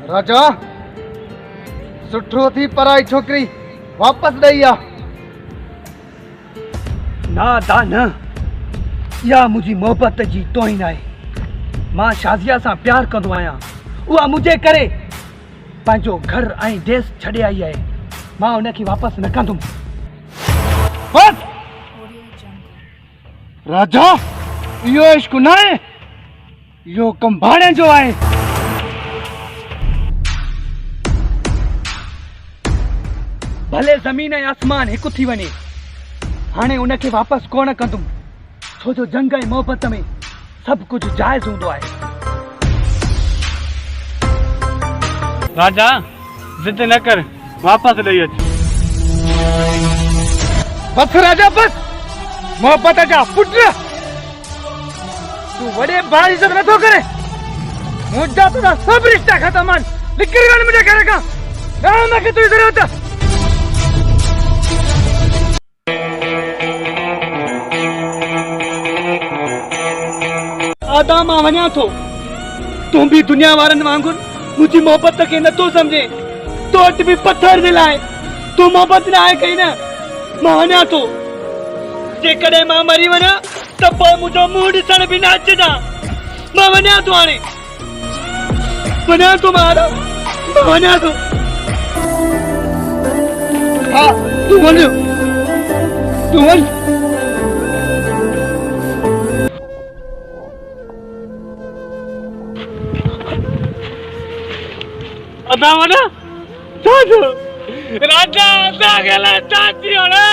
राजा सुठो थी पराई छोकरी वापस ॾेई आ। ना दा न, या मुझी मोहब्बत जी तोहिन आहे। मां शाज़िया सां प्यार कंदो आहियां। उहा मुझे करे पंहिंजो घर ऐं देश छॾे आई आहे। मां उनखे वापस न कंदुमि। बस राजा, इहो इश्क न आहे, इहो कम भाणे जो आहे। भले ज़मीन ऐं आसमान हिकु थी वञे, हाणे उनखे वापस कोन कंदुमि, छो जो जंग ऐं मोहब्बत में सभु कुझु जाइज़ हूंदो आहे। राजा जिद न कर, वापस ॾेई अच। बस राजा बस, मोहब्बत जा पुट तू वॾे भाउ जी इज़त नथो करे। मुंहिंजा तुंहिंजा सभु रिश्ता ख़तम आहिनि। निकिरी वञ मुंहिंजे घर खां, न मूंखे तुंहिंजी ज़रूरत। आदा मां वञा थो। तूं बि दुनिया वारनि वांगुरु मुंहिंजी मोहब्बत खे नथो सम्झे। तो वटि बि पथर दिलि आहे, तूं मोहब्बत न आहे कई न। मां वञा थो। जेकॾहिं मां मरी वञा त पोइ मुंहिंजो मुंहुं ॾिसण बि न अचिजां। मां वञा थो, हाणे वञा थो। मां वञा थो। हा तूं वञ, तूं वञ। अदा वञा राजा, असांखे लाइ छा थी वञे?